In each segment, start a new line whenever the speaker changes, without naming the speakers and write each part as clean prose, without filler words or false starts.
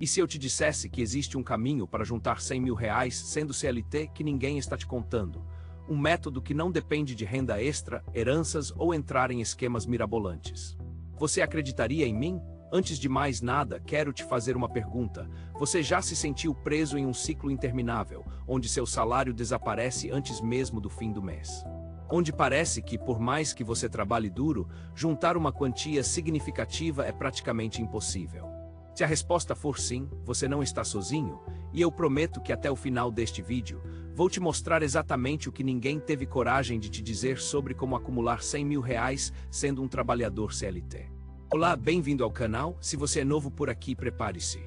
E se eu te dissesse que existe um caminho para juntar R$ 100.000 sendo CLT que ninguém está te contando? Um método que não depende de renda extra, heranças ou entrar em esquemas mirabolantes. Você acreditaria em mim? Antes de mais nada, quero te fazer uma pergunta. Você já se sentiu preso em um ciclo interminável, onde seu salário desaparece antes mesmo do fim do mês? Onde parece que, por mais que você trabalhe duro, juntar uma quantia significativa é praticamente impossível? Se a resposta for sim, você não está sozinho, e eu prometo que até o final deste vídeo, vou te mostrar exatamente o que ninguém teve coragem de te dizer sobre como acumular R$ 100.000 sendo um trabalhador CLT. Olá, bem-vindo ao canal. Se você é novo por aqui, prepare-se.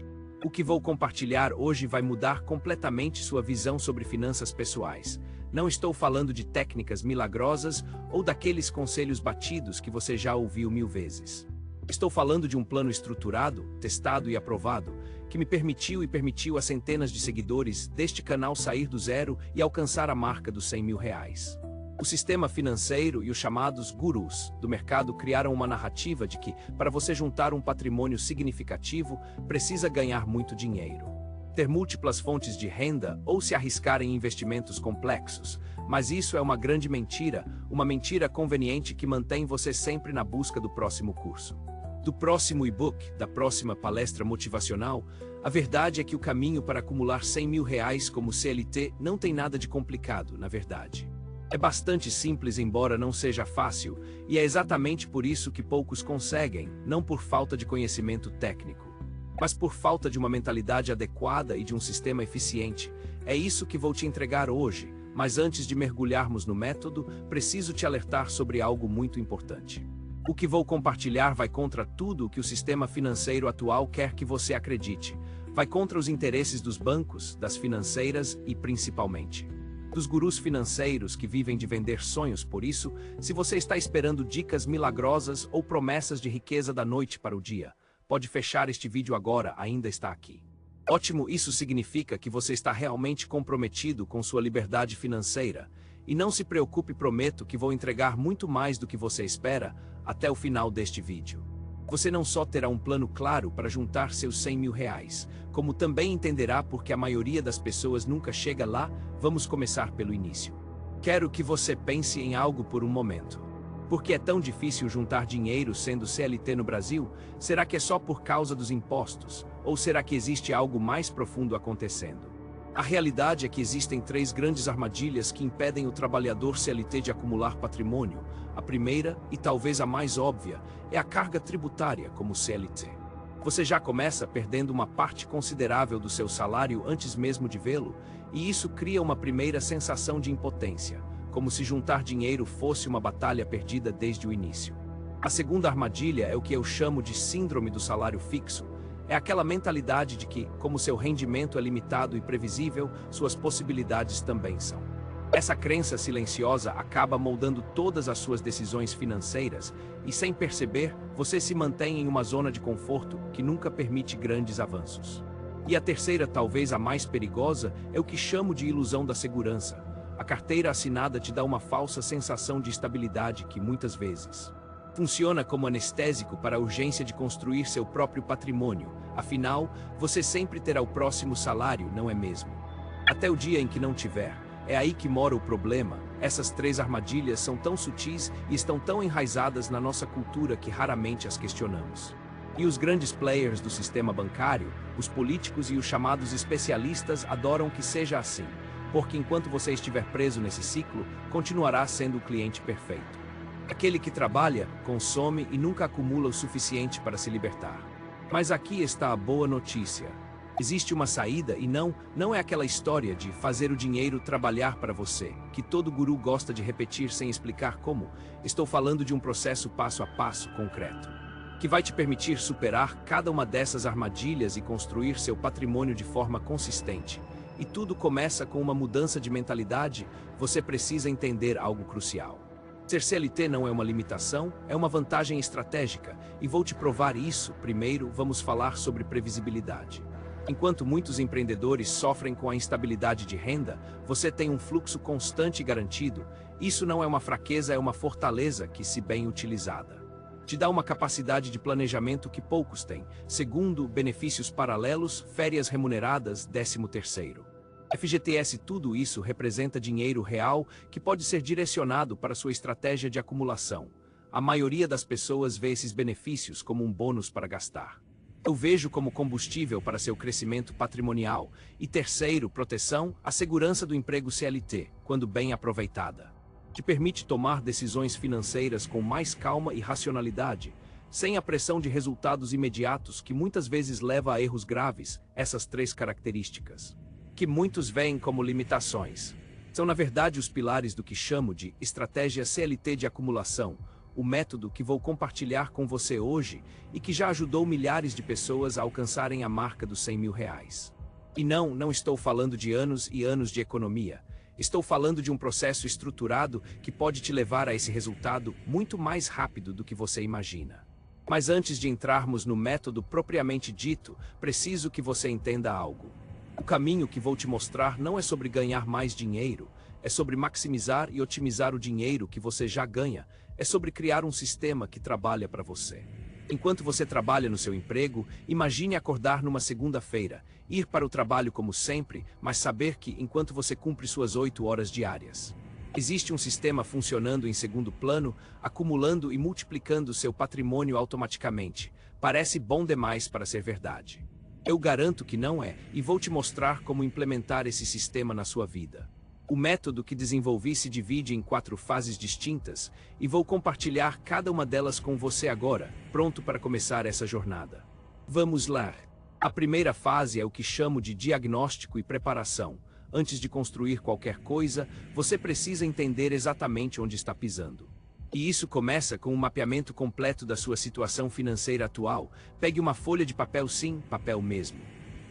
O que vou compartilhar hoje vai mudar completamente sua visão sobre finanças pessoais. Não estou falando de técnicas milagrosas ou daqueles conselhos batidos que você já ouviu 1000 vezes. Estou falando de um plano estruturado, testado e aprovado, que me permitiu a centenas de seguidores deste canal sair do zero e alcançar a marca dos R$ 100.000. O sistema financeiro e os chamados gurus do mercado criaram uma narrativa de que, para você juntar um patrimônio significativo, precisa ganhar muito dinheiro, ter múltiplas fontes de renda ou se arriscar em investimentos complexos. Mas isso é uma grande mentira, uma mentira conveniente que mantém você sempre na busca do próximo curso, do próximo e-book, da próxima palestra motivacional. A verdade é que o caminho para acumular R$ 100.000 como CLT não tem nada de complicado, na verdade. É bastante simples, embora não seja fácil, e é exatamente por isso que poucos conseguem, não por falta de conhecimento técnico, mas por falta de uma mentalidade adequada e de um sistema eficiente. É isso que vou te entregar hoje, mas antes de mergulharmos no método, preciso te alertar sobre algo muito importante. O que vou compartilhar vai contra tudo o que o sistema financeiro atual quer que você acredite. Vai contra os interesses dos bancos, das financeiras e, principalmente, dos gurus financeiros que vivem de vender sonhos. Por isso, se você está esperando dicas milagrosas ou promessas de riqueza da noite para o dia, pode fechar este vídeo agora, ainda está aqui. Ótimo, isso significa que você está realmente comprometido com sua liberdade financeira. E não se preocupe, prometo que vou entregar muito mais do que você espera até o final deste vídeo. Você não só terá um plano claro para juntar seus R$ 100.000, como também entenderá por que a maioria das pessoas nunca chega lá. Vamos começar pelo início. Quero que você pense em algo por um momento. Por que é tão difícil juntar dinheiro sendo CLT no Brasil? Será que é só por causa dos impostos? Ou será que existe algo mais profundo acontecendo? A realidade é que existem 3 grandes armadilhas que impedem o trabalhador CLT de acumular patrimônio. A primeira, e talvez a mais óbvia, é a carga tributária como CLT. Você já começa perdendo uma parte considerável do seu salário antes mesmo de vê-lo, e isso cria uma primeira sensação de impotência, como se juntar dinheiro fosse uma batalha perdida desde o início. A segunda armadilha é o que eu chamo de síndrome do salário fixo. É aquela mentalidade de que, como seu rendimento é limitado e previsível, suas possibilidades também são. Essa crença silenciosa acaba moldando todas as suas decisões financeiras e, sem perceber, você se mantém em uma zona de conforto que nunca permite grandes avanços. E a terceira, talvez a mais perigosa, é o que chamo de ilusão da segurança. A carteira assinada te dá uma falsa sensação de estabilidade que, muitas vezes, funciona como anestésico para a urgência de construir seu próprio patrimônio. Afinal, você sempre terá o próximo salário, não é mesmo? Até o dia em que não tiver. É aí que mora o problema. Essas 3 armadilhas são tão sutis e estão tão enraizadas na nossa cultura que raramente as questionamos. E os grandes players do sistema bancário, os políticos e os chamados especialistas adoram que seja assim, porque enquanto você estiver preso nesse ciclo, continuará sendo o cliente perfeito. Aquele que trabalha, consome e nunca acumula o suficiente para se libertar. Mas aqui está a boa notícia. Existe uma saída e não é aquela história de fazer o dinheiro trabalhar para você, que todo guru gosta de repetir sem explicar como. Estou falando de um processo passo a passo, concreto, que vai te permitir superar cada uma dessas armadilhas e construir seu patrimônio de forma consistente. E tudo começa com uma mudança de mentalidade. Você precisa entender algo crucial. Ser CLT não é uma limitação, é uma vantagem estratégica, e vou te provar isso. Primeiro, vamos falar sobre previsibilidade. Enquanto muitos empreendedores sofrem com a instabilidade de renda, você tem um fluxo constante e garantido. Isso não é uma fraqueza, é uma fortaleza que, se bem utilizada, Te dá uma capacidade de planejamento que poucos têm. Segundo, benefícios paralelos, férias remuneradas, 13º. FGTS. Tudo isso representa dinheiro real que pode ser direcionado para sua estratégia de acumulação. A maioria das pessoas vê esses benefícios como um bônus para gastar. Eu vejo como combustível para seu crescimento patrimonial. E terceiro, proteção, a segurança do emprego CLT, quando bem aproveitada. Te permite tomar decisões financeiras com mais calma e racionalidade, sem a pressão de resultados imediatos que muitas vezes leva a erros graves. Essas 3 características, que muitos veem como limitações, são na verdade os pilares do que chamo de estratégia CLT de acumulação, o método que vou compartilhar com você hoje e que já ajudou milhares de pessoas a alcançarem a marca dos R$100.000. E não estou falando de anos e anos de economia. Estou falando de um processo estruturado que pode te levar a esse resultado muito mais rápido do que você imagina. Mas antes de entrarmos no método propriamente dito, preciso que você entenda algo. O caminho que vou te mostrar não é sobre ganhar mais dinheiro, é sobre maximizar e otimizar o dinheiro que você já ganha, é sobre criar um sistema que trabalha para você. Enquanto você trabalha no seu emprego, imagine acordar numa segunda-feira, ir para o trabalho como sempre, mas saber que, enquanto você cumpre suas 8 horas diárias, existe um sistema funcionando em segundo plano, acumulando e multiplicando seu patrimônio automaticamente. Parece bom demais para ser verdade. Eu garanto que não é, e vou te mostrar como implementar esse sistema na sua vida. O método que desenvolvi se divide em 4 fases distintas, e vou compartilhar cada uma delas com você agora, pronto para começar essa jornada. Vamos lá! A primeira fase é o que chamo de diagnóstico e preparação. Antes de construir qualquer coisa, você precisa entender exatamente onde está pisando. E isso começa com um mapeamento completo da sua situação financeira atual. Pegue uma folha de papel, sim, papel mesmo.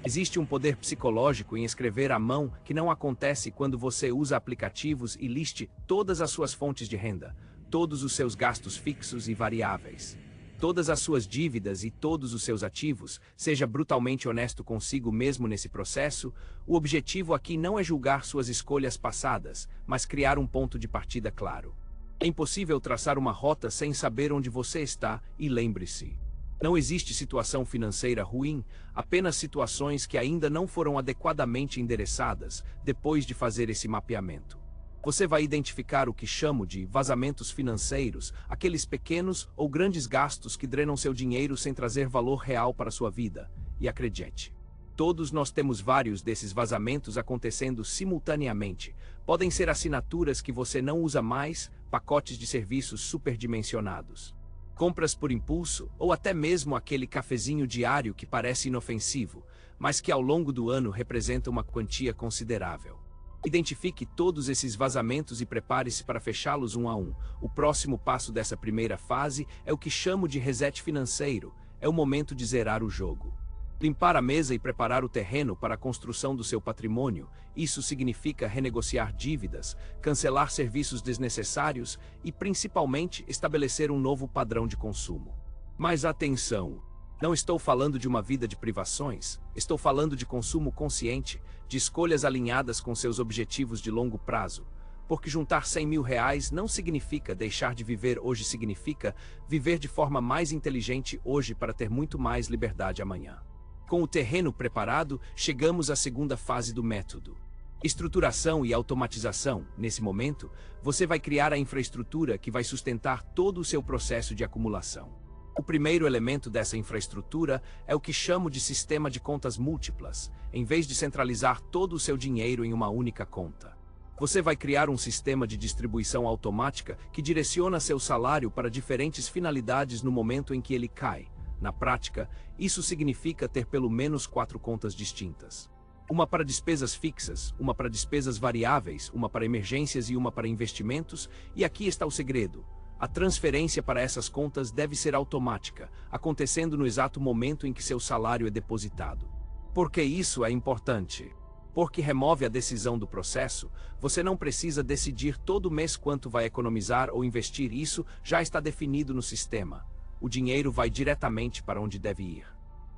Existe um poder psicológico em escrever à mão que não acontece quando você usa aplicativos e liste todas as suas fontes de renda, todos os seus gastos fixos e variáveis, todas as suas dívidas e todos os seus ativos. Seja brutalmente honesto consigo mesmo nesse processo. O objetivo aqui não é julgar suas escolhas passadas, mas criar um ponto de partida claro. É impossível traçar uma rota sem saber onde você está, e lembre-se: não existe situação financeira ruim, apenas situações que ainda não foram adequadamente endereçadas. Depois de fazer esse mapeamento, você vai identificar o que chamo de vazamentos financeiros, aqueles pequenos ou grandes gastos que drenam seu dinheiro sem trazer valor real para sua vida. E acredite, todos nós temos vários desses vazamentos acontecendo simultaneamente. Podem ser assinaturas que você não usa mais, pacotes de serviços superdimensionados, compras por impulso, ou até mesmo aquele cafezinho diário que parece inofensivo, mas que ao longo do ano representa uma quantia considerável. Identifique todos esses vazamentos e prepare-se para fechá-los um a um. O próximo passo dessa primeira fase é o que chamo de reset financeiro. É o momento de zerar o jogo. Limpar a mesa e preparar o terreno para a construção do seu patrimônio. Isso significa renegociar dívidas, cancelar serviços desnecessários e, principalmente, estabelecer um novo padrão de consumo. Mas atenção! Não estou falando de uma vida de privações, estou falando de consumo consciente, de escolhas alinhadas com seus objetivos de longo prazo. Porque juntar R$100.000 não significa deixar de viver hoje, significa viver de forma mais inteligente hoje para ter muito mais liberdade amanhã. Com o terreno preparado, chegamos à segunda fase do método: estruturação e automatização. Nesse momento, você vai criar a infraestrutura que vai sustentar todo o seu processo de acumulação. O primeiro elemento dessa infraestrutura é o que chamo de sistema de contas múltiplas. Em vez de centralizar todo o seu dinheiro em uma única conta, você vai criar um sistema de distribuição automática que direciona seu salário para diferentes finalidades no momento em que ele cai. Na prática, isso significa ter pelo menos 4 contas distintas. Uma para despesas fixas, uma para despesas variáveis, uma para emergências e uma para investimentos. E aqui está o segredo: a transferência para essas contas deve ser automática, acontecendo no exato momento em que seu salário é depositado. Por que isso é importante? Porque remove a decisão do processo. Você não precisa decidir todo mês quanto vai economizar ou investir. Isso já está definido no sistema. O dinheiro vai diretamente para onde deve ir,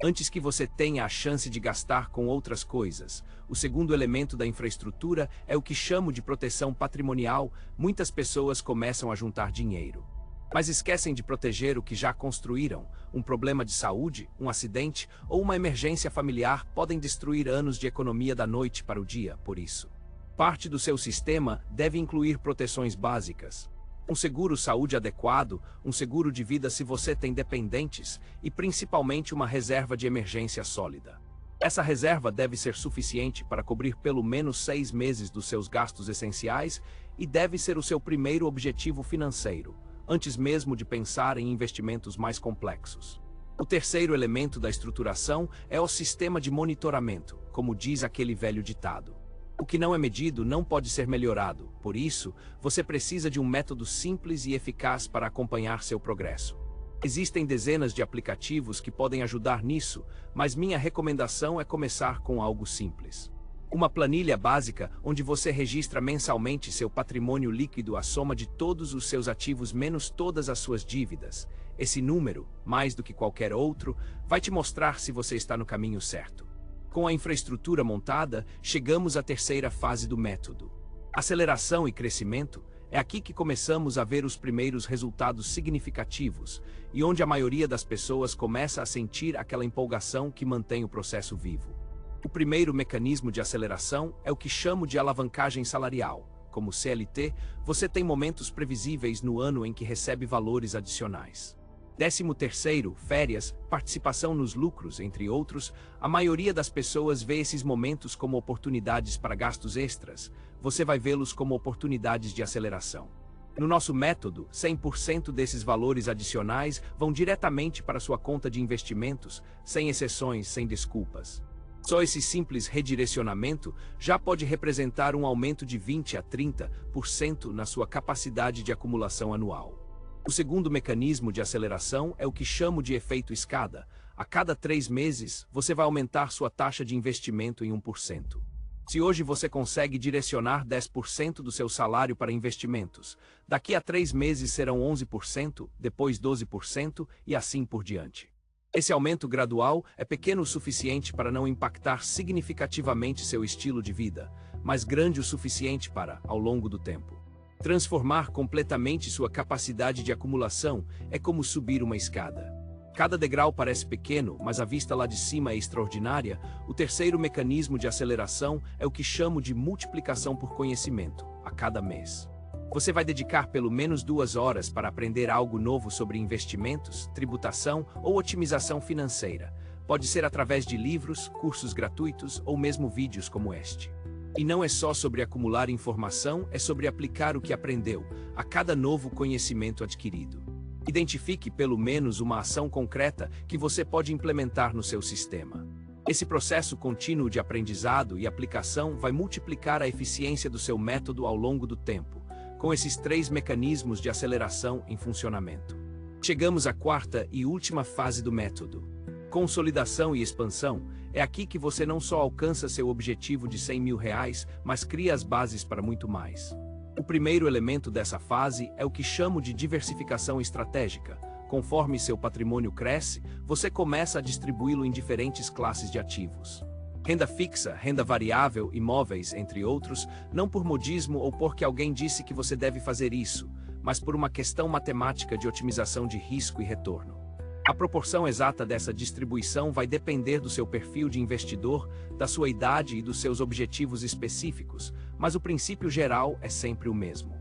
antes que você tenha a chance de gastar com outras coisas. O segundo elemento da infraestrutura é o que chamo de proteção patrimonial. Muitas pessoas começam a juntar dinheiro, Mas esquecem de proteger o que já construíram. Um problema de saúde, um acidente ou uma emergência familiar podem destruir anos de economia da noite para o dia, por isso. Parte do seu sistema deve incluir proteções básicas. Um seguro-saúde adequado, um seguro de vida se você tem dependentes e principalmente uma reserva de emergência sólida. Essa reserva deve ser suficiente para cobrir pelo menos 6 meses dos seus gastos essenciais e deve ser o seu primeiro objetivo financeiro, antes mesmo de pensar em investimentos mais complexos. O terceiro elemento da estruturação é o sistema de monitoramento, como diz aquele velho ditado. O que não é medido não pode ser melhorado, por isso, você precisa de um método simples e eficaz para acompanhar seu progresso. Existem dezenas de aplicativos que podem ajudar nisso, mas minha recomendação é começar com algo simples. Uma planilha básica onde você registra mensalmente seu patrimônio líquido, a soma de todos os seus ativos menos todas as suas dívidas. Esse número, mais do que qualquer outro, vai te mostrar se você está no caminho certo. Com a infraestrutura montada, chegamos à terceira fase do método. Aceleração e crescimento. É aqui que começamos a ver os primeiros resultados significativos e onde a maioria das pessoas começa a sentir aquela empolgação que mantém o processo vivo. O primeiro mecanismo de aceleração é o que chamo de alavancagem salarial. Como CLT, você tem momentos previsíveis no ano em que recebe valores adicionais. 13º, férias, participação nos lucros, entre outros, a maioria das pessoas vê esses momentos como oportunidades para gastos extras. Você vai vê-los como oportunidades de aceleração. No nosso método, 100% desses valores adicionais vão diretamente para sua conta de investimentos, sem exceções, sem desculpas. Só esse simples redirecionamento já pode representar um aumento de 20 a 30% na sua capacidade de acumulação anual. O segundo mecanismo de aceleração é o que chamo de efeito escada. A cada 3 meses, você vai aumentar sua taxa de investimento em 1%. Se hoje você consegue direcionar 10% do seu salário para investimentos, daqui a 3 meses serão 11%, depois 12% e assim por diante. Esse aumento gradual é pequeno o suficiente para não impactar significativamente seu estilo de vida, mas grande o suficiente para, ao longo do tempo, transformar completamente sua capacidade de acumulação. É como subir uma escada. Cada degrau parece pequeno, mas a vista lá de cima é extraordinária. O terceiro mecanismo de aceleração é o que chamo de multiplicação por conhecimento, a cada mês. Você vai dedicar pelo menos 2 horas para aprender algo novo sobre investimentos, tributação ou otimização financeira. Pode ser através de livros, cursos gratuitos ou mesmo vídeos como este. E não é só sobre acumular informação, é sobre aplicar o que aprendeu a cada novo conhecimento adquirido. Identifique pelo menos uma ação concreta que você pode implementar no seu sistema. Esse processo contínuo de aprendizado e aplicação vai multiplicar a eficiência do seu método ao longo do tempo, com esses 3 mecanismos de aceleração em funcionamento. Chegamos à quarta e última fase do método. Consolidação e expansão. É aqui que você não só alcança seu objetivo de R$100 mil, mas cria as bases para muito mais. O primeiro elemento dessa fase é o que chamo de diversificação estratégica. Conforme seu patrimônio cresce, você começa a distribuí-lo em diferentes classes de ativos. Renda fixa, renda variável, imóveis, entre outros, não por modismo ou porque alguém disse que você deve fazer isso, mas por uma questão matemática de otimização de risco e retorno. A proporção exata dessa distribuição vai depender do seu perfil de investidor, da sua idade e dos seus objetivos específicos, mas o princípio geral é sempre o mesmo.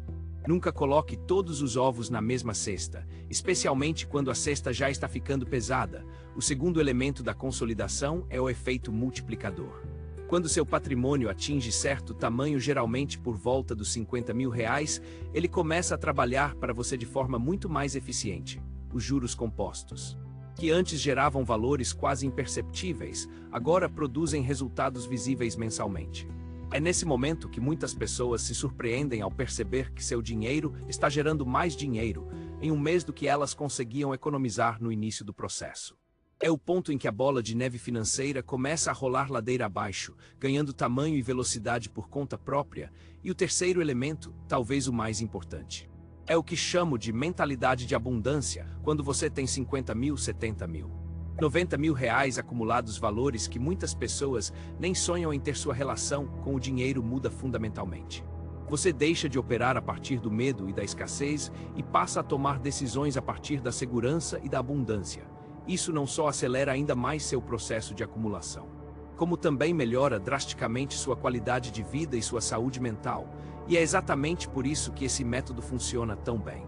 Nunca coloque todos os ovos na mesma cesta, especialmente quando a cesta já está ficando pesada. O segundo elemento da consolidação é o efeito multiplicador. Quando seu patrimônio atinge certo tamanho, geralmente por volta dos R$50 mil, ele começa a trabalhar para você de forma muito mais eficiente. Os juros compostos, que antes geravam valores quase imperceptíveis, agora produzem resultados visíveis mensalmente. É nesse momento que muitas pessoas se surpreendem ao perceber que seu dinheiro está gerando mais dinheiro em um mês do que elas conseguiam economizar no início do processo. É o ponto em que a bola de neve financeira começa a rolar ladeira abaixo, ganhando tamanho e velocidade por conta própria. E o terceiro elemento, talvez o mais importante, é o que chamo de mentalidade de abundância, quando você tem 50 mil, 70 mil, 90 mil reais acumulados, valores que muitas pessoas nem sonham em ter. Sua relação com o dinheiro muda fundamentalmente. Você deixa de operar a partir do medo e da escassez e passa a tomar decisões a partir da segurança e da abundância. Isso não só acelera ainda mais seu processo de acumulação, como também melhora drasticamente sua qualidade de vida e sua saúde mental. E é exatamente por isso que esse método funciona tão bem.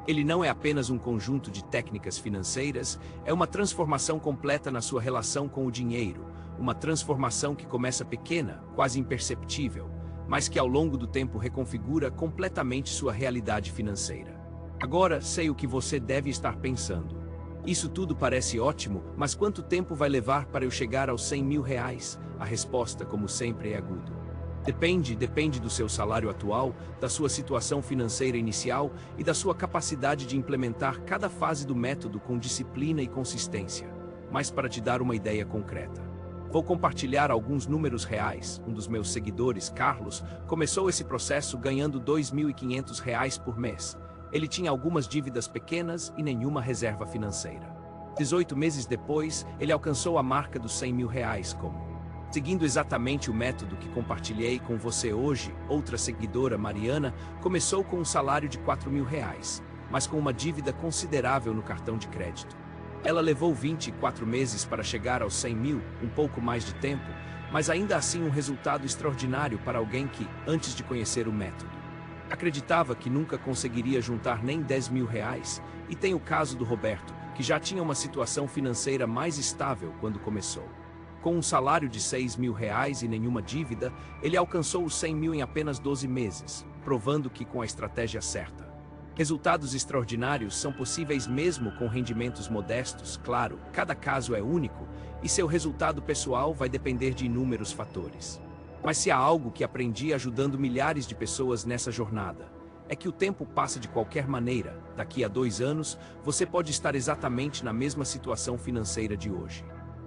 Ele não é apenas um conjunto de técnicas financeiras, é uma transformação completa na sua relação com o dinheiro, uma transformação que começa pequena, quase imperceptível, mas que ao longo do tempo reconfigura completamente sua realidade financeira. Agora sei o que você deve estar pensando. Isso tudo parece ótimo, mas quanto tempo vai levar para eu chegar aos 100 mil reais? A resposta, como sempre, é agudo. Depende do seu salário atual, da sua situação financeira inicial e da sua capacidade de implementar cada fase do método com disciplina e consistência. Mas para te dar uma ideia concreta, vou compartilhar alguns números reais. Um dos meus seguidores, Carlos, começou esse processo ganhando R$ 2.500 por mês. Ele tinha algumas dívidas pequenas e nenhuma reserva financeira. 18 meses depois, ele alcançou a marca dos 100 mil reais seguindo exatamente o método que compartilhei com você hoje. Outra seguidora, Mariana, começou com um salário de R$ 4.000, mas com uma dívida considerável no cartão de crédito. Ela levou 24 meses para chegar aos 100 mil, um pouco mais de tempo, mas ainda assim um resultado extraordinário para alguém que, antes de conhecer o método, acreditava que nunca conseguiria juntar nem 10 mil reais. E tem o caso do Roberto, que já tinha uma situação financeira mais estável quando começou. Com um salário de 6 mil reais e nenhuma dívida, ele alcançou os 100 mil em apenas 12 meses, provando que com a estratégia certa. Resultados extraordinários são possíveis mesmo com rendimentos modestos, claro, cada caso é único, e seu resultado pessoal vai depender de inúmeros fatores. Mas se há algo que aprendi ajudando milhares de pessoas nessa jornada, é que o tempo passa de qualquer maneira. Daqui a 2 anos, você pode estar exatamente na mesma situação financeira de hoje.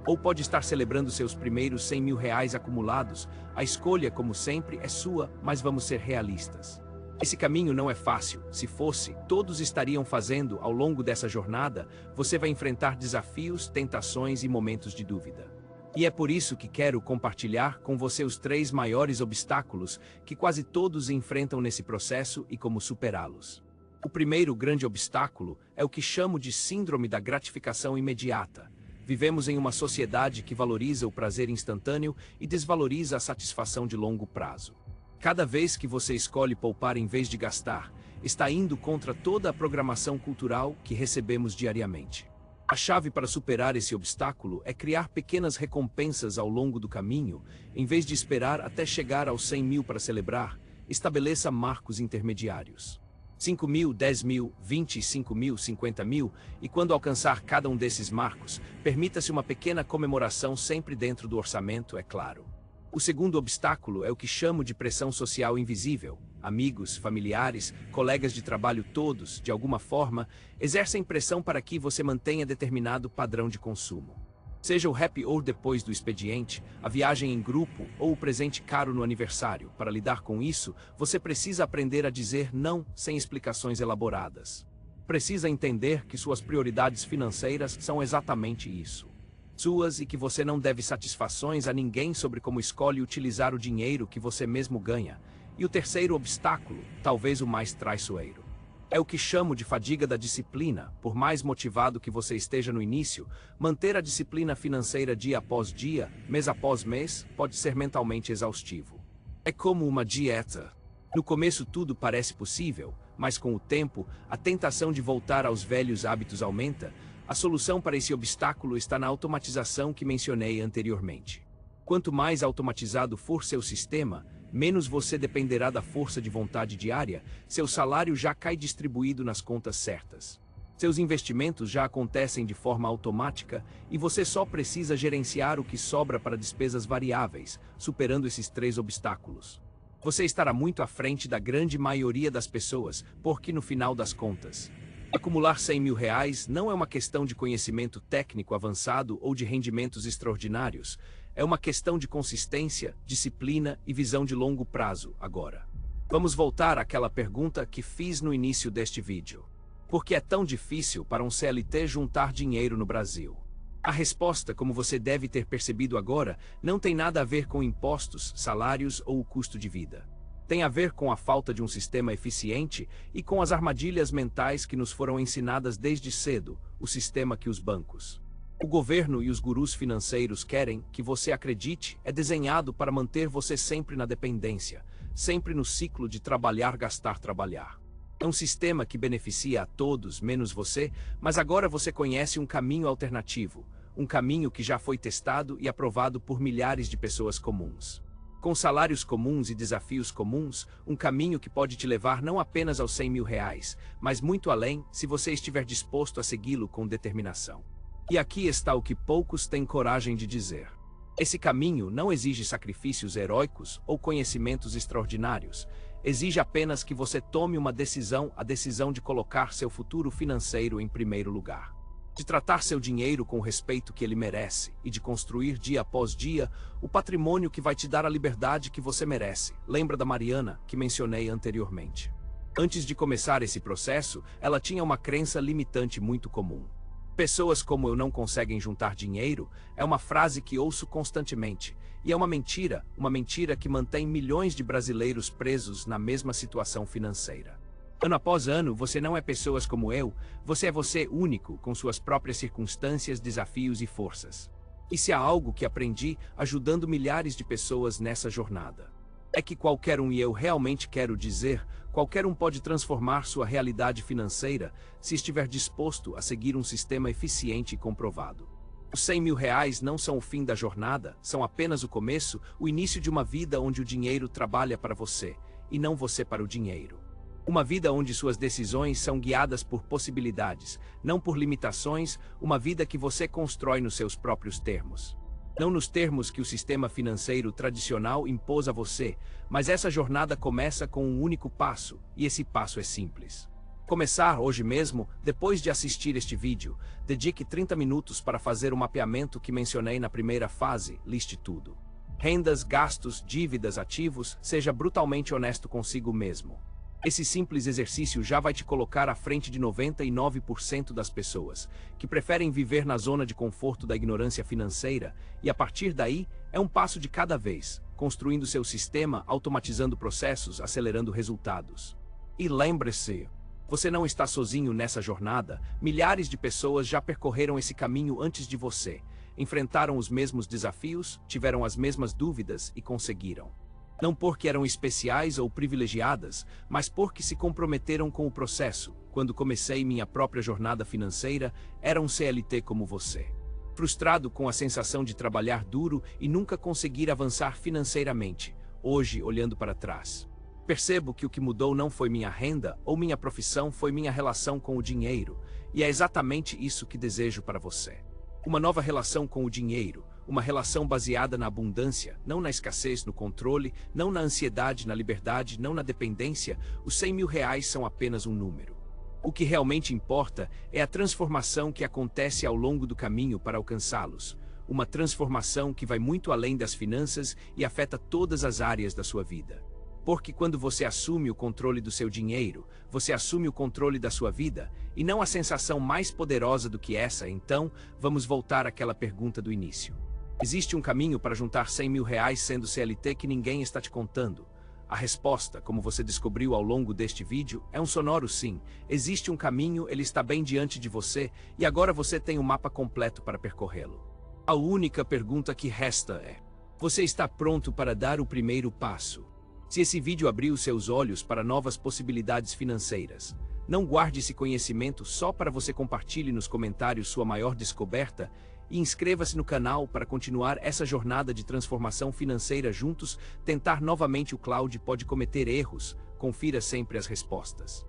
Ou pode estar celebrando seus primeiros 100 mil reais acumulados. A escolha, como sempre, é sua, mas vamos ser realistas. Esse caminho não é fácil. Se fosse, todos estariam fazendo. Ao longo dessa jornada, você vai enfrentar desafios, tentações e momentos de dúvida. E é por isso que quero compartilhar com você os 3 maiores obstáculos que quase todos enfrentam nesse processo e como superá-los. O primeiro grande obstáculo é o que chamo de síndrome da gratificação imediata. Vivemos em uma sociedade que valoriza o prazer instantâneo e desvaloriza a satisfação de longo prazo. Cada vez que você escolhe poupar em vez de gastar, está indo contra toda a programação cultural que recebemos diariamente. A chave para superar esse obstáculo é criar pequenas recompensas ao longo do caminho. Em vez de esperar até chegar aos 100 mil para celebrar, estabeleça marcos intermediários. 5 mil, 10 mil, 25 mil, 50 mil, e quando alcançar cada um desses marcos, permita-se uma pequena comemoração sempre dentro do orçamento, é claro. O segundo obstáculo é o que chamo de pressão social invisível. Amigos, familiares, colegas de trabalho, todos, de alguma forma, exercem pressão para que você mantenha determinado padrão de consumo. Seja o happy hour depois do expediente, a viagem em grupo ou o presente caro no aniversário. Para lidar com isso, você precisa aprender a dizer não sem explicações elaboradas. Precisa entender que suas prioridades financeiras são exatamente isso. Suas, e que você não deve satisfações a ninguém sobre como escolhe utilizar o dinheiro que você mesmo ganha. E o terceiro obstáculo, talvez o mais traiçoeiro, é o que chamo de fadiga da disciplina. Por mais motivado que você esteja no início, manter a disciplina financeira dia após dia, mês após mês, pode ser mentalmente exaustivo. É como uma dieta. No começo tudo parece possível, mas com o tempo, a tentação de voltar aos velhos hábitos aumenta. A solução para esse obstáculo está na automatização que mencionei anteriormente. Quanto mais automatizado for seu sistema, menos você dependerá da força de vontade diária. Seu salário já cai distribuído nas contas certas. Seus investimentos já acontecem de forma automática e você só precisa gerenciar o que sobra para despesas variáveis, superando esses 3 obstáculos. Você estará muito à frente da grande maioria das pessoas, porque no final das contas, acumular 100 mil reais não é uma questão de conhecimento técnico avançado ou de rendimentos extraordinários. É uma questão de consistência, disciplina e visão de longo prazo. Agora, vamos voltar àquela pergunta que fiz no início deste vídeo. Por que é tão difícil para um CLT juntar dinheiro no Brasil? A resposta, como você deve ter percebido agora, não tem nada a ver com impostos, salários ou o custo de vida. Tem a ver com a falta de um sistema eficiente e com as armadilhas mentais que nos foram ensinadas desde cedo, o sistema que os bancos, o governo e os gurus financeiros querem que você acredite é desenhado para manter você sempre na dependência, sempre no ciclo de trabalhar, gastar, trabalhar. É um sistema que beneficia a todos, menos você, mas agora você conhece um caminho alternativo, um caminho que já foi testado e aprovado por milhares de pessoas comuns. Com salários comuns e desafios comuns, um caminho que pode te levar não apenas aos 100 mil reais, mas muito além, se você estiver disposto a segui-lo com determinação. E aqui está o que poucos têm coragem de dizer. Esse caminho não exige sacrifícios heróicos ou conhecimentos extraordinários. Exige apenas que você tome uma decisão, a decisão de colocar seu futuro financeiro em primeiro lugar. De tratar seu dinheiro com o respeito que ele merece e de construir dia após dia o patrimônio que vai te dar a liberdade que você merece. Lembra da Mariana, que mencionei anteriormente? Antes de começar esse processo, ela tinha uma crença limitante muito comum. Pessoas como eu não conseguem juntar dinheiro é uma frase que ouço constantemente, e é uma mentira que mantém milhões de brasileiros presos na mesma situação financeira. Ano após ano, você não é pessoas como eu, você é você único, com suas próprias circunstâncias, desafios e forças. E se há algo que aprendi ajudando milhares de pessoas nessa jornada, é que qualquer um, e eu realmente quero dizer, qualquer um pode transformar sua realidade financeira se estiver disposto a seguir um sistema eficiente e comprovado. Os 100 mil reais não são o fim da jornada, são apenas o começo, o início de uma vida onde o dinheiro trabalha para você, e não você para o dinheiro. Uma vida onde suas decisões são guiadas por possibilidades, não por limitações, uma vida que você constrói nos seus próprios termos. Não nos termos que o sistema financeiro tradicional impôs a você, mas essa jornada começa com um único passo, e esse passo é simples. Começar hoje mesmo, depois de assistir este vídeo, dedique 30 minutos para fazer o mapeamento que mencionei na primeira fase, liste tudo. Rendas, gastos, dívidas, ativos, seja brutalmente honesto consigo mesmo. Esse simples exercício já vai te colocar à frente de 99% das pessoas, que preferem viver na zona de conforto da ignorância financeira, e a partir daí, é um passo de cada vez, construindo seu sistema, automatizando processos, acelerando resultados. E lembre-se, você não está sozinho nessa jornada, milhares de pessoas já percorreram esse caminho antes de você, enfrentaram os mesmos desafios, tiveram as mesmas dúvidas e conseguiram. Não porque eram especiais ou privilegiadas, mas porque se comprometeram com o processo. Quando comecei minha própria jornada financeira, era um CLT como você. Frustrado com a sensação de trabalhar duro e nunca conseguir avançar financeiramente. Hoje, olhando para trás, percebo que o que mudou não foi minha renda ou minha profissão, foi minha relação com o dinheiro. E é exatamente isso que desejo para você. Uma nova relação com o dinheiro. Uma relação baseada na abundância, não na escassez, no controle, não na ansiedade, na liberdade, não na dependência. Os 100 mil reais são apenas um número. O que realmente importa é a transformação que acontece ao longo do caminho para alcançá-los. Uma transformação que vai muito além das finanças e afeta todas as áreas da sua vida. Porque quando você assume o controle do seu dinheiro, você assume o controle da sua vida, e não há sensação mais poderosa do que essa. Então, vamos voltar àquela pergunta do início. Existe um caminho para juntar 100 mil reais sendo CLT que ninguém está te contando? A resposta, como você descobriu ao longo deste vídeo, é um sonoro sim. Existe um caminho, ele está bem diante de você, e agora você tem o mapa completo para percorrê-lo. A única pergunta que resta é: você está pronto para dar o primeiro passo? Se esse vídeo abriu seus olhos para novas possibilidades financeiras, não guarde esse conhecimento só para você. Compartilhe nos comentários sua maior descoberta e inscreva-se no canal para continuar essa jornada de transformação financeira juntos. Tentar novamente o cloud pode cometer erros, confira sempre as respostas.